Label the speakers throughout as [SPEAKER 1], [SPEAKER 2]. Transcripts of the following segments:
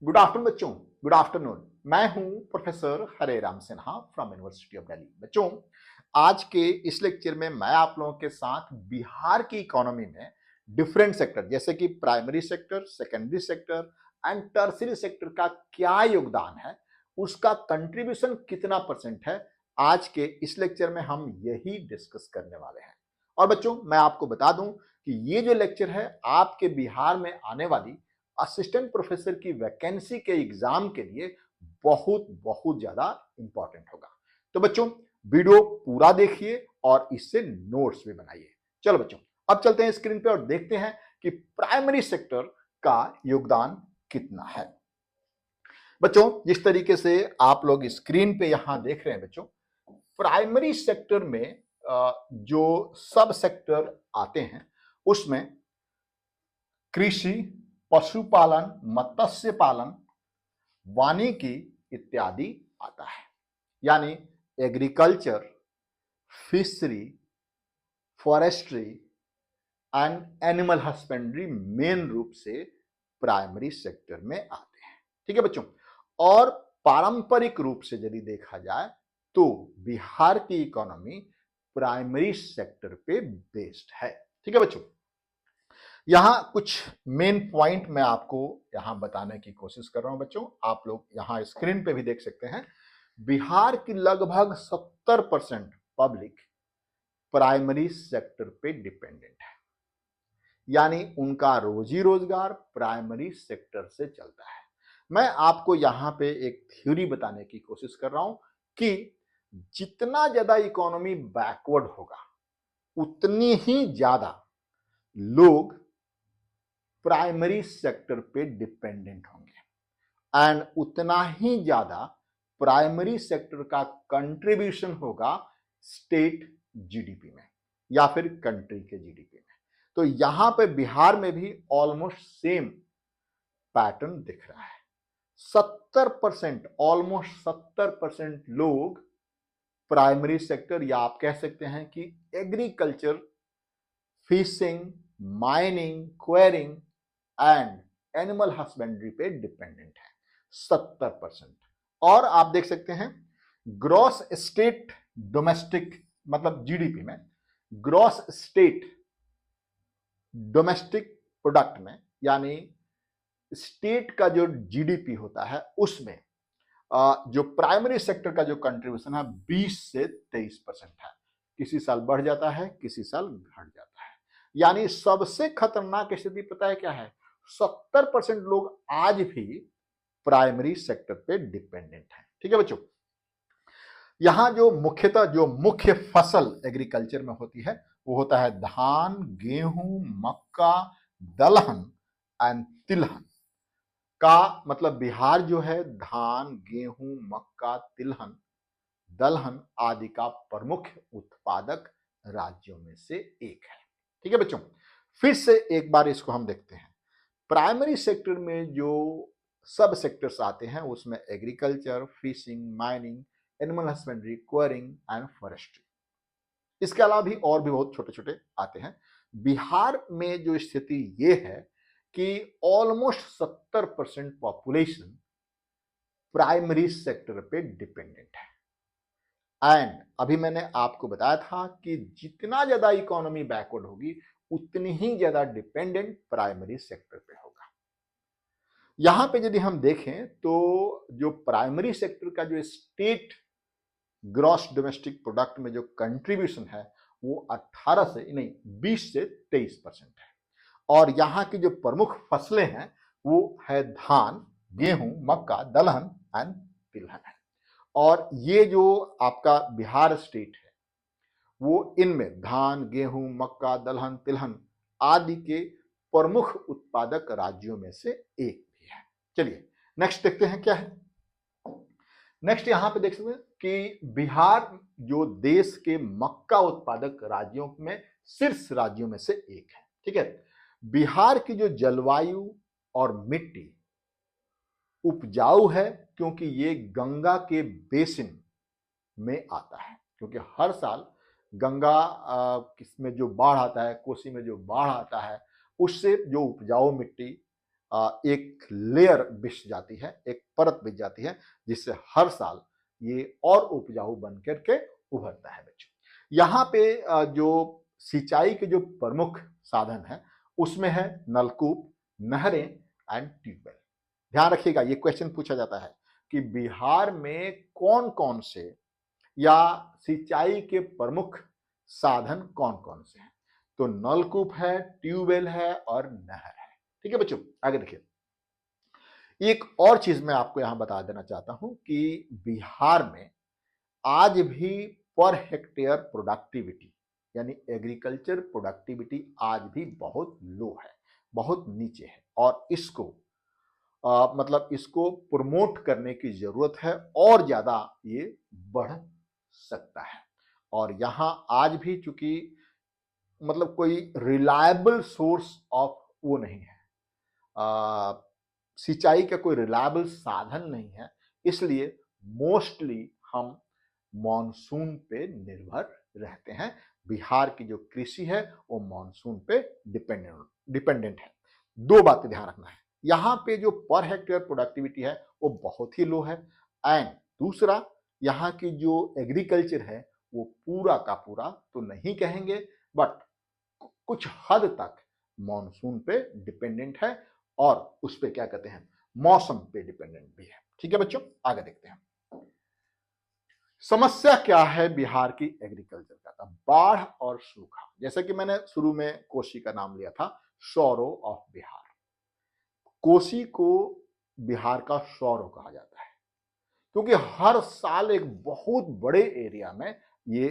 [SPEAKER 1] Good afternoon बच्चों। Good afternoon. मैं हूं professor Hare Ram Sinha from university of Delhi. बच्चों, आज के इस लेक्चर में मैं आप लोगों के साथ बिहार की इकोनॉमी में डिफरेंट सेक्टर जैसे कि primary sector, secondary sector and tertiary sector का क्या योगदान है, उसका कंट्रीब्यूशन कितना परसेंट है, आज के इस लेक्चर में हम यही डिस्कस करने वाले हैं। और बच्चों, मैं आपको बता दूं कि ये जो लेक्चर है आपके बिहार में आने वाली असिस्टेंट प्रोफेसर की वैकेंसी के एग्जाम के लिए बहुत बहुत ज्यादा इंपॉर्टेंट होगा। तो बच्चों, वीडियो पूरा देखिए और इससे नोट्स भी बनाइए। चलो बच्चों, अब चलते हैं स्क्रीन पे और देखते हैं कि प्राइमरी सेक्टर का योगदान कितना है। बच्चों, जिस तरीके से आप लोग स्क्रीन पे यहां देख रहे हैं बच्चों, प्राइमरी सेक्टर में जो सब सेक्टर आते हैं उसमें कृषि, पशुपालन, मत्स्य पालन, वानिकी इत्यादि आता है। यानी agriculture, fishery, forestry and animal husbandry main रूप से प्राइमरी सेक्टर में आते हैं। ठीक है बच्चों, और पारंपरिक रूप से यदि देखा जाए तो बिहार की इकोनॉमी प्राइमरी सेक्टर पे बेस्ड है। ठीक है बच्चों, यहां कुछ मेन पॉइंट मैं आपको यहां बताने की कोशिश कर रहा हूं। बच्चों, आप लोग यहां स्क्रीन पे भी देख सकते हैं, बिहार की लगभग 70% पब्लिक प्राइमरी सेक्टर पे डिपेंडेंट है। यानी उनका रोजी रोजगार प्राइमरी सेक्टर से चलता है। मैं आपको यहां पे एक थ्योरी बताने की कोशिश कर रहा हूं कि जितना ज्यादा इकोनॉमी बैकवर्ड होगा उतनी ही ज्यादा लोग प्राइमरी सेक्टर पे डिपेंडेंट होंगे एंड उतना ही ज्यादा प्राइमरी सेक्टर का कंट्रीब्यूशन होगा स्टेट जीडीपी में या फिर कंट्री के जीडीपी में। तो यहां पे बिहार में भी ऑलमोस्ट सेम पैटर्न दिख रहा है। 70%, ऑलमोस्ट 70% लोग प्राइमरी सेक्टर या आप कह सकते हैं कि agriculture, fishing, mining, quarrying and animal husbandry पे डिपेंडेंट है 70%। और आप देख सकते हैं ग्रॉस स्टेट डोमेस्टिक मतलब जीडीपी में, ग्रॉस स्टेट डोमेस्टिक प्रोडक्ट में, यानी स्टेट का जो जीडीपी होता है उसमें जो प्राइमरी सेक्टर का जो कंट्रीब्यूशन है 20 से 23% है। किसी साल बढ़ जाता है, किसी साल घट जाता है। यानी सबसे खतरनाक स्थिति पता है क्या है? 70% लोग आज भी प्राइमरी सेक्टर पे डिपेंडेंट हैं। ठीक है बच्चों, यहां जो मुख्यतः जो मुख्य फसल एग्रीकल्चर में होती है वो होता है धान, गेहूं, मक्का, दलहन एंड तिलहन का। मतलब बिहार जो है धान, गेहूं, मक्का, तिलहन, दलहन आदि का प्रमुख उत्पादक राज्यों में से एक है। ठीक है बच्चों, फिर से एक बार इसको हम देखते हैं। प्राइमरी सेक्टर में जो सब सेक्टर्स आते हैं उसमें agriculture, fishing, mining, animal husbandry, quarrying and forestry. इसके अलावा भी और भी बहुत छोटे छोटे आते हैं। बिहार में जो स्थिति ये है कि ऑलमोस्ट 70% पॉपुलेशन प्राइमरी सेक्टर पे डिपेंडेंट है। एंड अभी मैंने आपको बताया था कि जितना ज्यादा इकोनॉमी बैकवर्ड होगी उतनी ही ज्यादा डिपेंडेंट प्राइमरी सेक्टर पे होगा। यहां पे यदि हम देखें तो जो प्राइमरी सेक्टर का जो स्टेट ग्रॉस डोमेस्टिक प्रोडक्ट में जो कंट्रीब्यूशन है वो 18 से नहीं 20 से 23% है। और यहां की जो प्रमुख फसलें हैं वो है धान, गेहूं, मक्का, दलहन एंड तिलहन है। और ये जो आपका बिहार स्टेट है वो इनमें धान, गेहूं, मक्का, दलहन, तिलहन आदि के प्रमुख उत्पादक राज्यों में से एक भी है। चलिए नेक्स्ट देखते हैं क्या है। नेक्स्ट यहां पे देख सकते हैं कि बिहार जो देश के मक्का उत्पादक राज्यों में शीर्ष राज्यों में से एक है। ठीक है, बिहार की जो जलवायु और मिट्टी उपजाऊ है क्योंकि ये गंगा के बेसिन में आता है। क्योंकि हर साल गंगा किसमें जो बाढ़ आता है, कोसी में जो बाढ़ आता है, उससे जो उपजाऊ मिट्टी एक लेयर बिछ जाती है, एक परत बिछ जाती है, जिससे हर साल ये और उपजाऊ बन करके उभरता है बच्चों। यहाँ पे जो सिंचाई के जो प्रमुख साधन है उसमें है नलकूप, नहरें एंड ट्यूबवेल। ध्यान रखिएगा, ये क्वेश्चन पूछा जाता है कि बिहार में कौन कौन से या सिंचाई के प्रमुख साधन कौन कौन से हैं। तो नलकूप है, ट्यूबवेल है और नहर है। ठीक है बच्चों, आगे देखिए। एक और चीज मैं आपको यहां बता देना चाहता हूं कि बिहार में आज भी पर हेक्टेयर प्रोडक्टिविटी यानी एग्रीकल्चर प्रोडक्टिविटी आज भी बहुत लो है, बहुत नीचे है, और इसको मतलब इसको प्रमोट करने की जरूरत है और ज्यादा ये बढ़ सकता है। और यहां आज भी चूंकि मतलब कोई रिलायबल सोर्स ऑफ वो नहीं है, सिंचाई का कोई रिलायबल साधन नहीं है, इसलिए मोस्टली हम मॉनसून पे निर्भर रहते हैं। बिहार की जो कृषि है वो मॉनसून पे डिपेंडेंट है। दो बातें ध्यान रखना है, यहाँ पे जो पर हेक्टेयर प्रोडक्टिविटी है वो बहुत ही लो है, एंड दूसरा यहाँ की जो एग्रीकल्चर है वो पूरा का पूरा तो नहीं कहेंगे बट कुछ हद तक मॉनसून पे डिपेंडेंट है, और उस पे क्या कहते हैं, मौसम पे डिपेंडेंट भी है। ठीक है बच्चों, आगे देखते हैं। समस्या क्या है बिहार की एग्रीकल्चर का? बाढ़ और सूखा। जैसा कि मैंने शुरू में कोसी का नाम लिया था, सौरो ऑफ बिहार। कोसी को बिहार का सौरो कहा जाता है क्योंकि हर साल एक बहुत बड़े एरिया में ये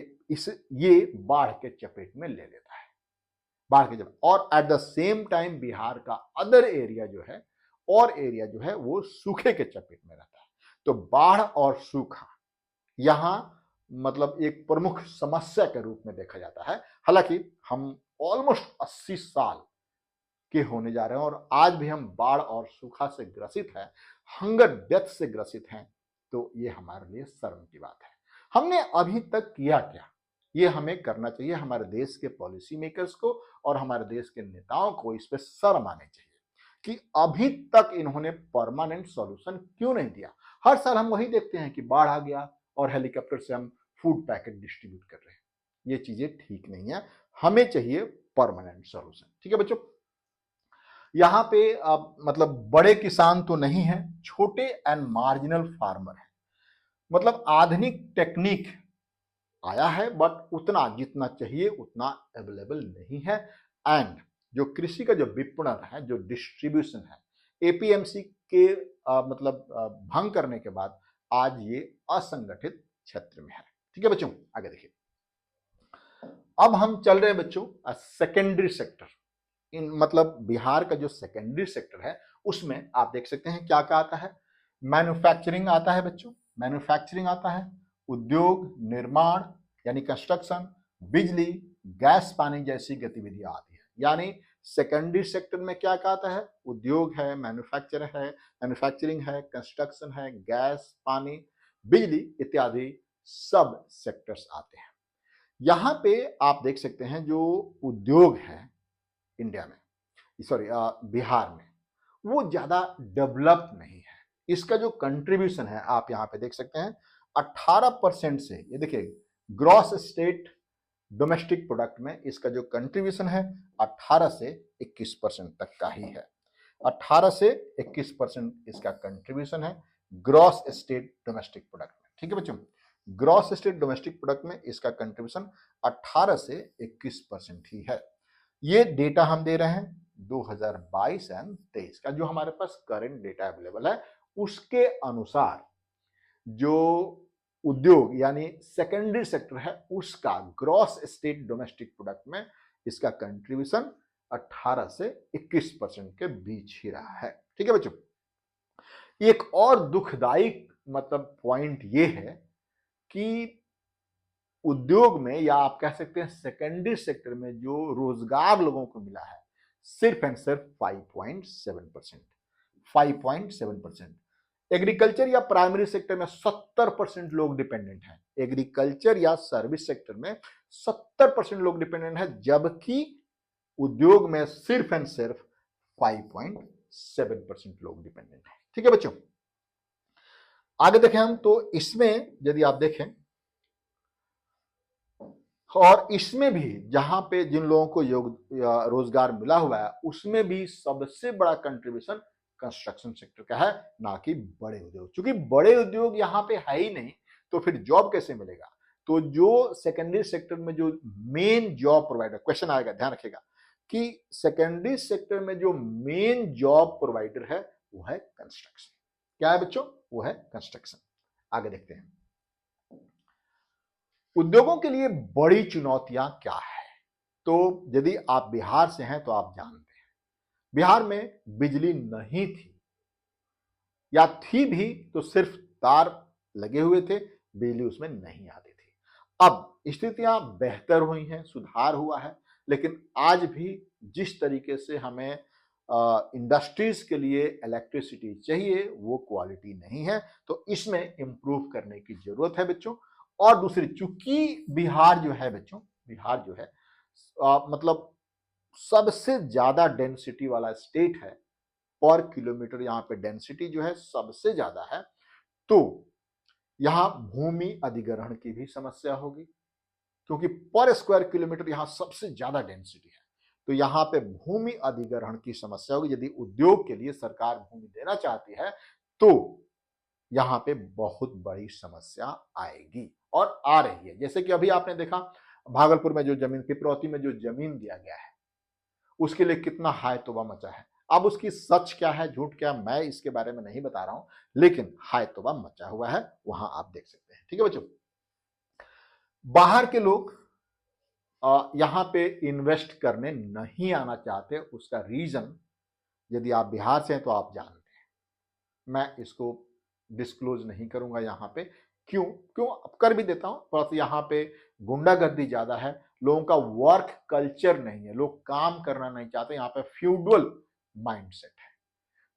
[SPEAKER 1] बाढ़ के चपेट में ले लेता है, बाढ़ के चपेट, और at the same time Bihar का अदर एरिया जो है वो सूखे के चपेट में रहता है। तो बाढ़ और सूखा यहां मतलब एक प्रमुख समस्या के रूप में देखा जाता है। हालांकि हम ऑलमोस्ट 80 साल के होने जा रहे हैं और आज भी हम बाढ़ और सूखा से ग्रसित हैं, हंगर डेथ से ग्रसित हैं, तो ये हमारे लिए शर्म की बात है। हमने अभी तक किया क्या, ये हमें करना चाहिए। हमारे देश के पॉलिसी मेकर्स को और हमारे देश के नेताओं को इस पर शर्म आनी चाहिए कि अभी तक इन्होंने परमानेंट सॉल्यूशन क्यों नहीं दिया। हर साल हम वही देखते हैं कि बाढ़ आ गया और हेलीकॉप्टर से हम फूड पैकेट डिस्ट्रीब्यूट कर रहे हैं। ये चीजें ठीक नहीं है, हमें चाहिए परमानेंट सॉल्यूशन। ठीक है बच्चों, यहाँ पे मतलब बड़े किसान तो नहीं है, छोटे एंड मार्जिनल फार्मर है। मतलब आधुनिक टेक्निक आया है बट उतना जितना चाहिए उतना अवेलेबल नहीं है, एंड जो कृषि का जो विपणन है, जो डिस्ट्रीब्यूशन है, एपीएमसी के मतलब भंग करने के बाद आज ये असंगठित क्षेत्र में है। ठीक है बच्चों, आगे देखिए। अब हम चल रहे हैं बच्चों सेकेंडरी सेक्टर। इन मतलब बिहार का जो सेकेंडरी सेक्टर है उसमें आप देख सकते हैं क्या क्या आता है। मैन्युफैक्चरिंग आता है बच्चों, मैन्युफैक्चरिंग आता है, उद्योग निर्माण यानी कंस्ट्रक्शन, बिजली, गैस पानी जैसी गतिविधियां आती है। यानी सेकेंडरी सेक्टर में क्या क्या आता है, उद्योग है, मैन्युफैक्चरिंग है, कंस्ट्रक्शन है, गैस पानी, बिजली इत्यादि सब सेक्टर्स आते हैं। यहां पे आप देख सकते हैं जो उद्योग है इंडिया में, सॉरी बिहार में, वो ज्यादा डेवलप नहीं है। इसका जो कंट्रीब्यूशन है आप यहां पे देख सकते हैं 18% से, ये देखिए ग्रॉस स्टेट डोमेस्टिक प्रोडक्ट में इसका जो कंट्रीब्यूशन है 18 से 21% तक का ही है। 18 से 21% इसका कंट्रीब्यूशन है ग्रॉस स्टेट डोमेस्टिक प्रोडक्ट में। ठीक है बच्चों, ग्रॉस स्टेट डोमेस्टिक प्रोडक्ट में इसका कंट्रीब्यूशन 18 से 21% ही है। ये डेटा हम दे रहे हैं 2022 एंड 23 का, जो हमारे पास करंट डेटा अवेलेबल है उसके अनुसार जो उद्योग यानी सेकेंडरी सेक्टर है उसका ग्रॉस स्टेट डोमेस्टिक प्रोडक्ट में इसका कंट्रीब्यूशन 18 से 21% के बीच ही रहा है। ठीक है बच्चों, एक और दुखदाई मतलब पॉइंट ये है कि उद्योग में या आप कह सकते हैं सेकेंडरी सेक्टर में जो रोजगार लोगों को मिला है सिर्फ एंड सिर्फ 5.7%। 5.7%। एग्रीकल्चर या प्राइमरी सेक्टर में 70% लोग डिपेंडेंट हैं। एग्रीकल्चर या सर्विस सेक्टर में 70% लोग डिपेंडेंट है, जबकि उद्योग में सिर्फ एंड सिर्फ 5.7%। 7% लोग डिपेंडेंट है। ठीक है बच्चों, आगे देखें हम तो इसमें यदि आप देखें और इसमें भी जहां पे जिन लोगों को रोजगार मिला हुआ है उसमें भी सबसे बड़ा कंट्रीब्यूशन कंस्ट्रक्शन सेक्टर का है, ना कि बड़े उद्योग। क्योंकि बड़े उद्योग यहाँ पे है ही नहीं तो फिर जॉब कैसे मिलेगा। तो जो सेकेंडरी सेक्टर में जो मेन जॉब प्रोवाइडर, क्वेश्चन आएगा ध्यान रखिएगा कि सेकेंडरी सेक्टर में जो मेन जॉब प्रोवाइडर है वो है कंस्ट्रक्शन। क्या है बच्चों? वो है कंस्ट्रक्शन। आगे देखते हैं उद्योगों के लिए बड़ी चुनौतियां क्या है। तो यदि आप बिहार से हैं तो आप जानते हैं बिहार में बिजली नहीं थी या थी भी तो सिर्फ तार लगे हुए थे, बिजली उसमें नहीं आती थी। अब स्थितियां बेहतर हुई हैं, सुधार हुआ है, लेकिन आज भी जिस तरीके से हमें इंडस्ट्रीज के लिए इलेक्ट्रिसिटी चाहिए वो क्वालिटी नहीं है, तो इसमें इंप्रूव करने की जरूरत है बच्चों। और दूसरी, चूंकि बिहार जो है बच्चों, बिहार जो है मतलब सबसे ज्यादा डेंसिटी वाला स्टेट है, पर किलोमीटर यहाँ पे डेंसिटी जो है सबसे ज्यादा है, तो यहाँ भूमि अधिग्रहण की भी समस्या होगी क्योंकि पर स्क्वायर किलोमीटर यहाँ सबसे ज्यादा डेंसिटी है, तो यहाँ पे भूमि अधिग्रहण की समस्या होगी। यदि उद्योग के लिए सरकार भूमि देना चाहती है तो यहाँ पे बहुत बड़ी समस्या आएगी और आ रही है। जैसे कि अभी आपने देखा भागलपुर में जो जमीन, पिपरौती में जो जमीन दिया गया है उसके लिए कितना हाय तौबा मचा है। अब उसकी सच क्या है झूठ क्या, मैं इसके बारे में नहीं बता रहा हूं, लेकिन हाय तौबा मचा हुआ है, वहां आप देख सकते हैं। ठीक है बच्चों, बाहर के लोग यहां पे इन्वेस्ट करने नहीं आना चाहते। उसका रीजन यदि आप बिहार से हैं तो आप जानते हैं, मैं इसको डिस्क्लोज नहीं करूंगा यहाँ पे। क्यों क्यों कर भी देता हूं, पर यहाँ पे गुंडागर्दी ज्यादा है, लोगों का वर्क कल्चर नहीं है, लोग काम करना नहीं चाहते, यहाँ पे फ्यूडल माइंडसेट है।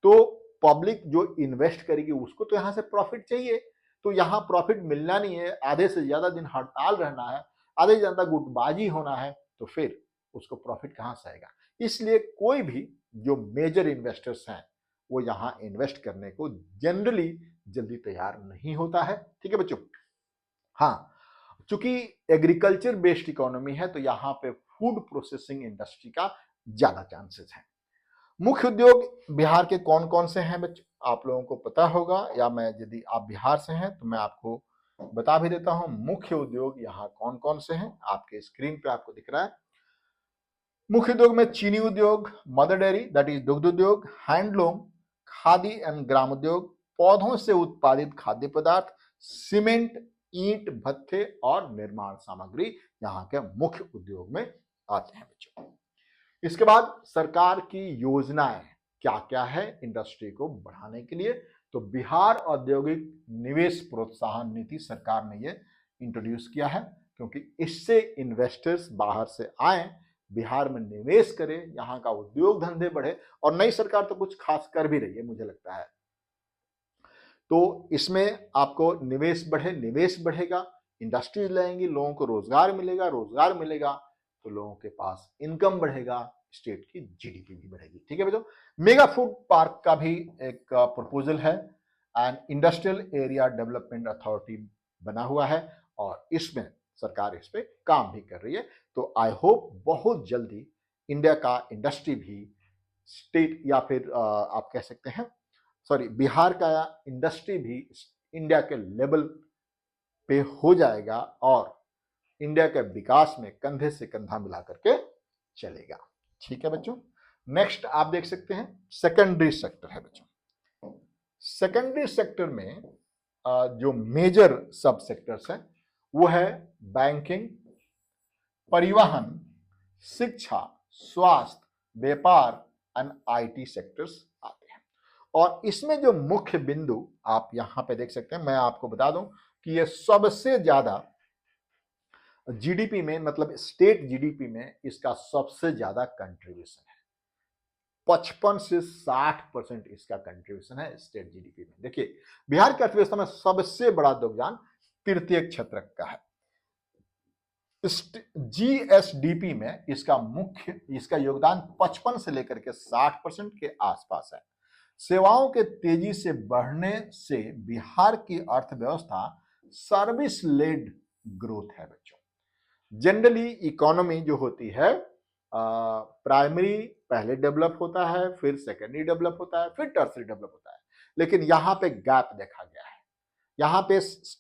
[SPEAKER 1] तो पब्लिक जो इन्वेस्ट करेगी उसको तो यहाँ से प्रॉफिट चाहिए, तो यहाँ प्रॉफिट मिलना नहीं है, आधे से ज्यादा दिन हड़ताल रहना है, आधे से ज्यादा गुटबाजी होना है, तो फिर उसको प्रॉफिट कहाँ से आएगा। इसलिए कोई भी जो मेजर इन्वेस्टर्स हैं वो यहाँ इन्वेस्ट करने को जनरली जल्दी तैयार नहीं होता है। ठीक है बच्चों, हाँ, चूंकि एग्रीकल्चर बेस्ड इकोनॉमी है तो यहाँ पे फूड प्रोसेसिंग इंडस्ट्री का ज्यादा चांसेस है। मुख्य उद्योग बिहार के कौन कौन से हैं बच्चों, आप लोगों को पता होगा, या मैं यदि आप बिहार से हैं तो मैं आपको बता भी देता हूं मुख्य उद्योग यहाँ कौन कौन से हैं। आपके स्क्रीन पे आपको दिख रहा है। मुख्य उद्योग में चीनी उद्योग, मदर डेयरी दैट इज दुग्ध उद्योग, हैंडलूम, खादी एंड ग्राम उद्योग, पौधों से उत्पादित खाद्य पदार्थ, सीमेंट, ईंट भट्ठे और निर्माण सामग्री यहाँ के मुख्य उद्योग में आते हैं बच्चों। इसके बाद सरकार की योजनाएं क्या क्या है इंडस्ट्री को बढ़ाने के लिए, तो बिहार औद्योगिक निवेश प्रोत्साहन नीति सरकार ने ये इंट्रोड्यूस किया है, क्योंकि इससे इन्वेस्टर्स बाहर से आए, बिहार में निवेश करें, यहाँ का उद्योग धंधे बढ़े। और नई सरकार तो कुछ खास कर भी रही है मुझे लगता है, तो इसमें आपको निवेश बढ़े, निवेश बढ़ेगा, इंडस्ट्रीज लाएंगी, लोगों को रोजगार मिलेगा, रोजगार मिलेगा तो लोगों के पास इनकम बढ़ेगा, स्टेट की जीडीपी भी बढ़ेगी। ठीक है बच्चों, मेगा फूड पार्क का भी एक प्रपोजल है and industrial area development authority बना हुआ है और इसमें सरकार इस पे काम भी कर रही है। तो आई होप बहुत जल्दी इंडिया का इंडस्ट्री भी स्टेट या फिर आप कह सकते हैं बिहार का इंडस्ट्री भी इंडिया के लेवल पे हो जाएगा और इंडिया के विकास में कंधे से कंधा मिला करके चलेगा। ठीक है बच्चों, नेक्स्ट आप देख सकते हैं सेकेंडरी सेक्टर है बच्चों। सेकेंडरी सेक्टर में जो मेजर सब सेक्टर्स हैं वो है बैंकिंग, परिवहन, शिक्षा, स्वास्थ्य, व्यापार एंड आईटी सेक्टर्स आते हैं। और इसमें जो मुख्य बिंदु आप यहां पे देख सकते हैं, मैं आपको बता दूं कि ये सबसे ज्यादा जीडीपी में, मतलब स्टेट जीडीपी में इसका सबसे ज्यादा कंट्रीब्यूशन है। 55 से 60% इसका कंट्रीब्यूशन है स्टेट जीडीपी में। देखिए बिहार की अर्थव्यवस्था में सबसे बड़ा योगदान तृतीय क्षेत्र का है। जीएसडीपी में इसका योगदान 55 से लेकर के 60% के आसपास है। सेवाओं के तेजी से बढ़ने से बिहार की अर्थव्यवस्था सर्विस लेड ग्रोथ है बच्चों। जनरली इकोनॉमी जो होती है प्राइमरी पहले डेवलप होता है, फिर सेकेंडरी डेवलप होता है, फिर टर्सरी डेवलप होता है, लेकिन यहाँ पे गैप देखा गया है। यहाँ पे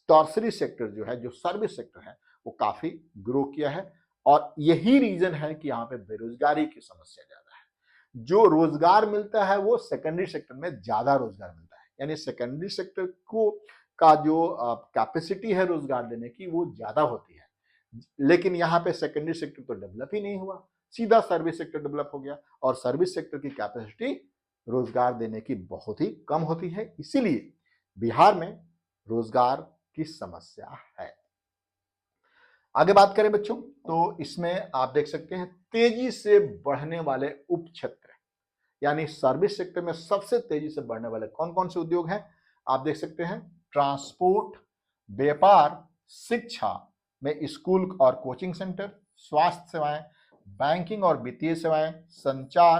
[SPEAKER 1] टर्सरी सेक्टर जो है, जो सर्विस सेक्टर है, वो काफी ग्रो किया है और यही रीजन है कि यहाँ पे बेरोजगारी की समस्या ज्यादा है। जो रोजगार मिलता है वो सेकेंडरी सेक्टर में ज्यादा रोजगार मिलता है, यानी सेकेंडरी सेक्टर को का जो कैपेसिटी है रोजगार देने की वो ज्यादा होती है, लेकिन यहाँ पे सेकेंडरी सेक्टर तो डेवलप ही नहीं हुआ, सीधा सर्विस सेक्टर डेवलप हो गया और सर्विस सेक्टर की कैपेसिटी रोजगार देने की बहुत ही कम होती है, इसीलिए बिहार में रोजगार की समस्या है। आगे बात करें बच्चों तो इसमें आप देख सकते हैं तेजी से बढ़ने वाले उप क्षेत्र, यानी सर्विस सेक्टर में सबसे तेजी से बढ़ने वाले कौन कौन से उद्योग हैं आप देख सकते हैं। ट्रांसपोर्ट, व्यापार, शिक्षा में स्कूल और कोचिंग सेंटर, स्वास्थ्य सेवाएं, बैंकिंग और वित्तीय सेवाएं, संचार,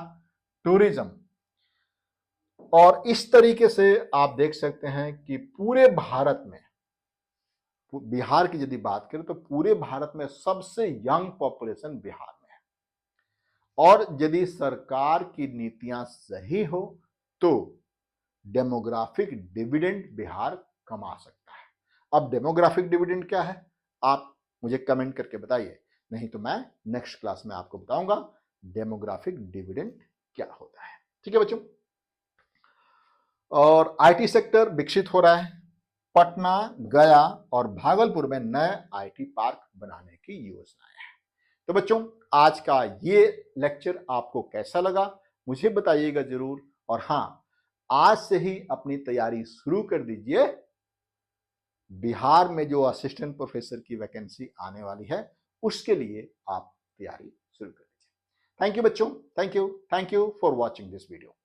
[SPEAKER 1] टूरिज्म। और इस तरीके से आप देख सकते हैं कि पूरे भारत में, बिहार की यदि बात करें तो पूरे भारत में सबसे यंग पॉपुलेशन बिहार में है और यदि सरकार की नीतियां सही हो तो डेमोग्राफिक डिविडेंड बिहार कमा सकता है। अब डेमोग्राफिक डिविडेंड क्या है आप मुझे कमेंट करके बताइए, नहीं तो मैं नेक्स्ट क्लास में आपको बताऊंगा डेमोग्राफिक डिविडेंड क्या होता है। ठीक है बच्चों। और आईटी सेक्टर विकसित हो रहा है। पटना, गया और भागलपुर में नए आईटी पार्क बनाने की योजनाएं हैं। तो बच्चों आज का ये लेक्चर आपको कैसा लगा मुझे बताइएगा जरूर, और हाँ आज से ही अपनी तैयारी शुरू कर दीजिए। बिहार में जो असिस्टेंट प्रोफेसर की वैकेंसी आने वाली है उसके लिए आप तैयारी शुरू कर दीजिए। थैंक यू बच्चों, thank you for watching this video.